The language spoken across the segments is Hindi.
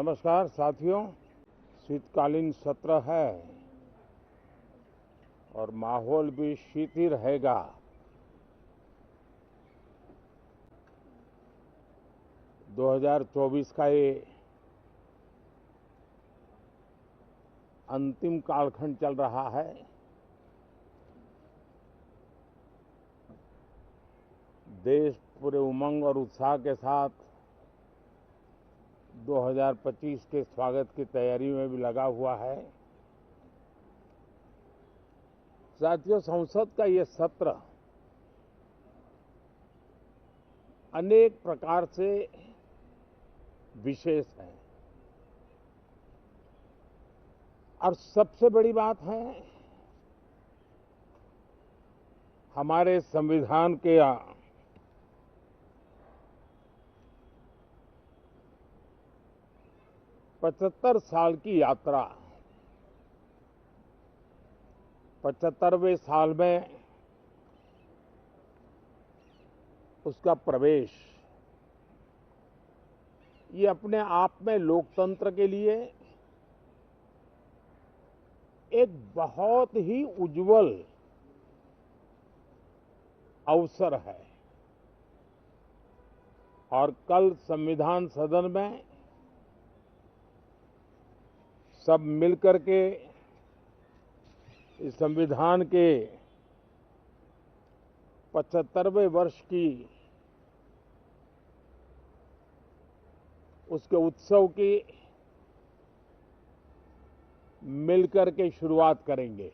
नमस्कार साथियों। शीतकालीन सत्र है और माहौल भी शीत ही रहेगा। दो 2024 का ये अंतिम कालखंड चल रहा है। देश पूरे उमंग और उत्साह के साथ 2025 के स्वागत की तैयारी में भी लगा हुआ है। साथियों, संसद का ये सत्र अनेक प्रकार से विशेष है और सबसे बड़ी बात है, हमारे संविधान के 75 साल की यात्रा, 75वें साल में उसका प्रवेश, ये अपने आप में लोकतंत्र के लिए एक बहुत ही उज्जवल अवसर है। और कल संविधान सदन में सब मिलकर के इस संविधान के 75वें वर्ष की उसके उत्सव की मिलकर के शुरुआत करेंगे।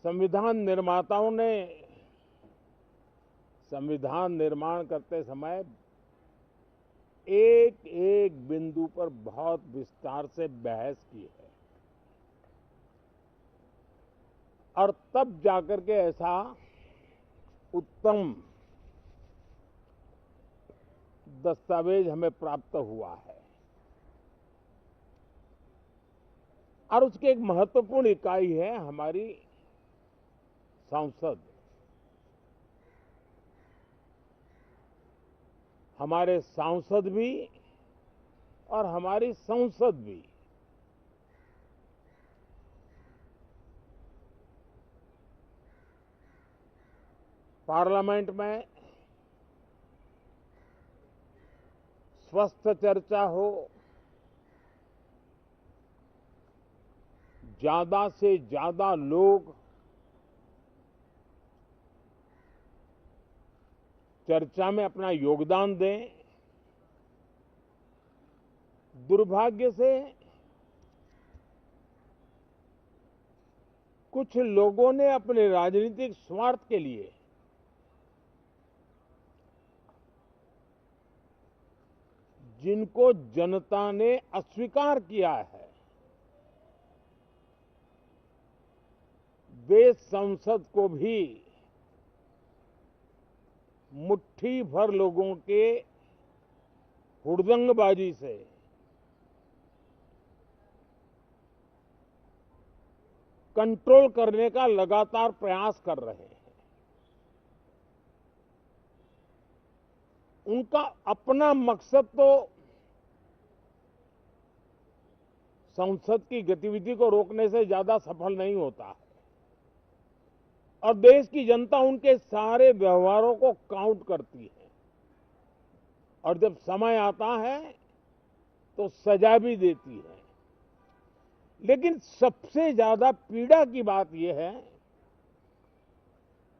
संविधान निर्माताओं ने संविधान निर्माण करते समय एक एक बिंदु पर बहुत विस्तार से बहस की है और तब जाकर के ऐसा उत्तम दस्तावेज हमें प्राप्त हुआ है। और उसकी एक महत्वपूर्ण इकाई है हमारी संसद। हमारे सांसद भी और हमारी संसद भी पार्लियामेंट में स्वस्थ चर्चा हो, ज्यादा से ज्यादा लोग चर्चा में अपना योगदान दें। दुर्भाग्य से कुछ लोगों ने अपने राजनीतिक स्वार्थ के लिए जिनको जनता ने अस्वीकार किया है, वे संसद को भी मुट्ठी भर लोगों के हुड़दंगबाजी से कंट्रोल करने का लगातार प्रयास कर रहे हैं। उनका अपना मकसद तो संसद की गतिविधि को रोकने से ज्यादा सफल नहीं होता है और देश की जनता उनके सारे व्यवहारों को काउंट करती है और जब समय आता है तो सजा भी देती है। लेकिन सबसे ज्यादा पीड़ा की बात यह है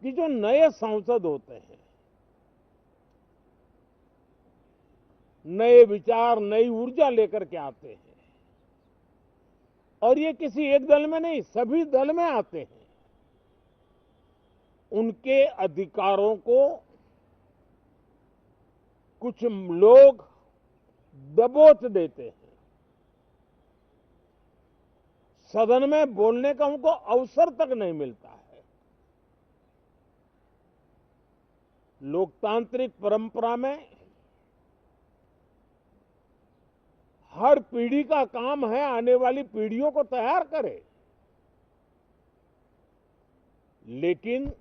कि जो नए सांसद होते हैं, नए विचार, नई ऊर्जा लेकर के आते हैं और ये किसी एक दल में नहीं, सभी दल में आते हैं, उनके अधिकारों को कुछ लोग दबोच देते हैं। सदन में बोलने का उनको अवसर तक नहीं मिलता है। लोकतांत्रिक परंपरा में हर पीढ़ी का काम है आने वाली पीढ़ियों को तैयार करे, लेकिन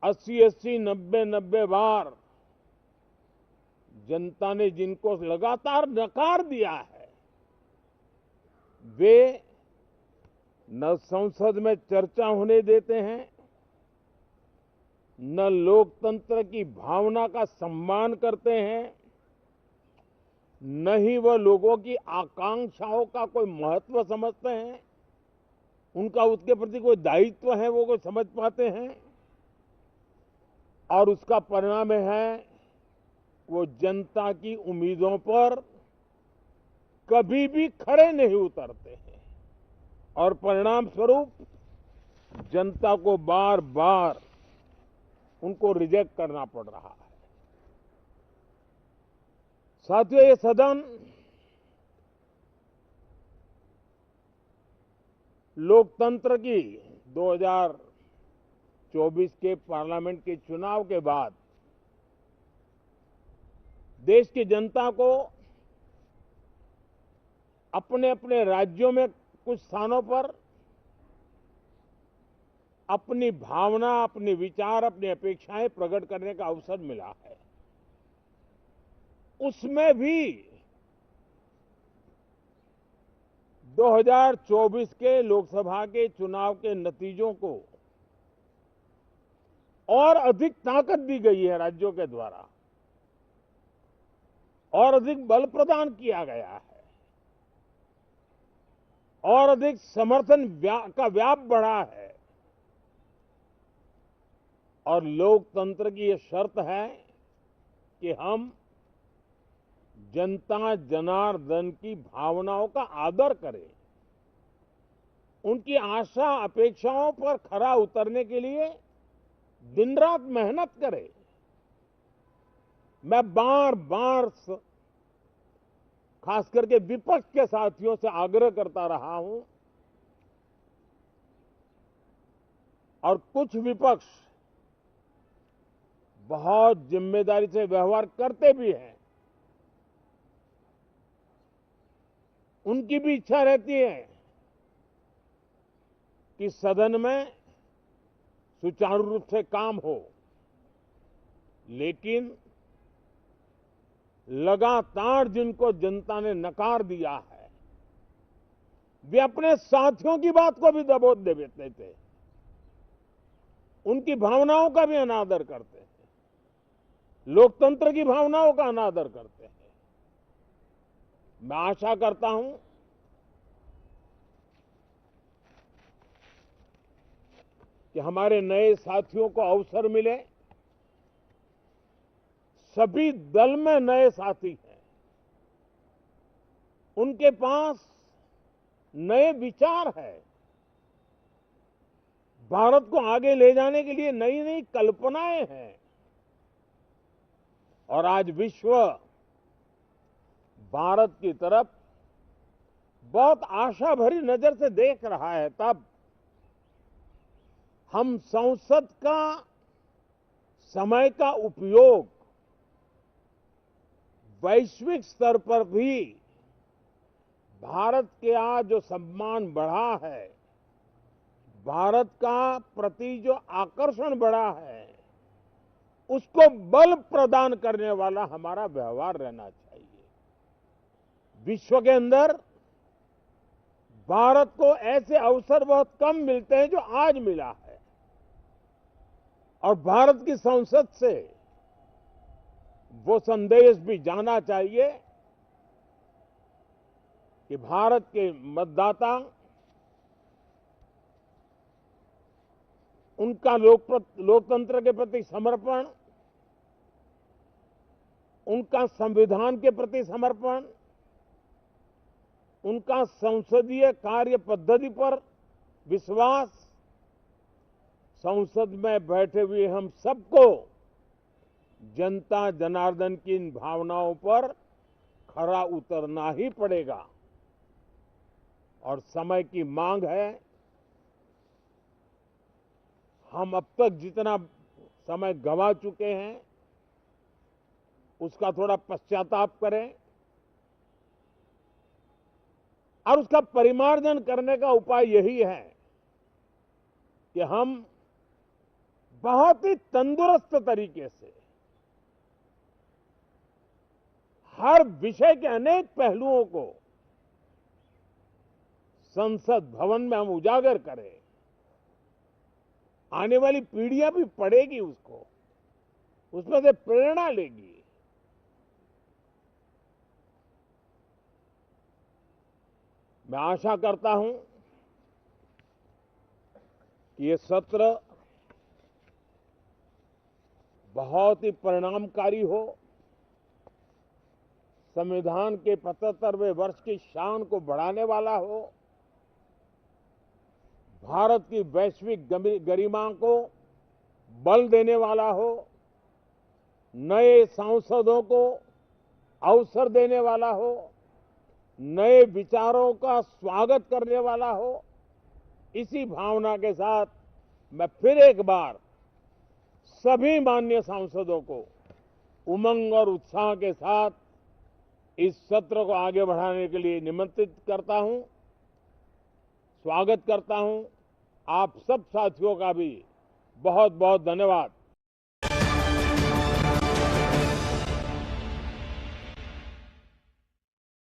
80-80, 90-90 बार जनता ने जिनको लगातार नकार दिया है, वे न संसद में चर्चा होने देते हैं, न लोकतंत्र की भावना का सम्मान करते हैं, न ही वह लोगों की आकांक्षाओं का कोई महत्व समझते हैं, उनका उसके प्रति कोई दायित्व है वो कोई समझ पाते हैं। और उसका परिणाम है वो जनता की उम्मीदों पर कभी भी खरे नहीं उतरते हैं और परिणाम स्वरूप जनता को बार बार उनको रिजेक्ट करना पड़ रहा है। साथियों, ये सदन लोकतंत्र की 2024 के पार्लियामेंट के चुनाव के बाद देश की जनता को अपने अपने राज्यों में कुछ स्थानों पर अपनी भावना, अपने विचार, अपनी अपेक्षाएं प्रकट करने का अवसर मिला है। उसमें भी 2024 के लोकसभा के चुनाव के नतीजों को और अधिक ताकत दी गई है राज्यों के द्वारा, और अधिक बल प्रदान किया गया है, और अधिक समर्थन का व्याप बढ़ा है। और लोकतंत्र की यह शर्त है कि हम जनता जनार्दन की भावनाओं का आदर करें, उनकी आशा अपेक्षाओं पर खरा उतरने के लिए दिन रात मेहनत करें। मैं बार बार खास करके विपक्ष के साथियों से आग्रह करता रहा हूं, और कुछ विपक्ष बहुत जिम्मेदारी से व्यवहार करते भी हैं। उनकी भी इच्छा रहती है कि सदन में सुचारू रूप से काम हो, लेकिन लगातार जिनको जनता ने नकार दिया है, वे अपने साथियों की बात को भी दबोच देते थे, उनकी भावनाओं का भी अनादर करते हैं, लोकतंत्र की भावनाओं का अनादर करते हैं। मैं आशा करता हूं कि हमारे नए साथियों को अवसर मिले। सभी दल में नए साथी हैं, उनके पास नए विचार है, भारत को आगे ले जाने के लिए नई नई कल्पनाएं हैं। और आज विश्व भारत की तरफ बहुत आशा भरी नजर से देख रहा है, तब हम संसद का समय का उपयोग वैश्विक स्तर पर भी भारत के आज जो सम्मान बढ़ा है, भारत का प्रति जो आकर्षण बढ़ा है, उसको बल प्रदान करने वाला हमारा व्यवहार रहना चाहिए। विश्व के अंदर भारत को ऐसे अवसर बहुत कम मिलते हैं जो आज मिला है, और भारत की संसद से वो संदेश भी जाना चाहिए कि भारत के मतदाता उनका लोकतंत्र के प्रति समर्पण, उनका संविधान के प्रति समर्पण, उनका संसदीय कार्य पद्धति पर विश्वास, संसद में बैठे हुए हम सबको जनता जनार्दन की इन भावनाओं पर खरा उतरना ही पड़ेगा। और समय की मांग है, हम अब तक जितना समय गंवा चुके हैं उसका थोड़ा पश्चाताप करें, और उसका परिमार्जन करने का उपाय यही है कि हम बहुत ही तंदुरुस्त तरीके से हर विषय के अनेक पहलुओं को संसद भवन में हम उजागर करें, आने वाली पीढ़ियां भी पढ़ेगी उसको, उसमें से प्रेरणा लेगी। मैं आशा करता हूं कि ये सत्र बहुत ही परिणामकारी हो, संविधान के 75वें वर्ष की शान को बढ़ाने वाला हो, भारत की वैश्विक गरिमा को बल देने वाला हो, नए सांसदों को अवसर देने वाला हो, नए विचारों का स्वागत करने वाला हो। इसी भावना के साथ मैं फिर एक बार सभी माननीय सांसदों को उमंग और उत्साह के साथ इस सत्र को आगे बढ़ाने के लिए निमंत्रित करता हूं, स्वागत करता हूं। आप सब साथियों का भी बहुत बहुत धन्यवाद।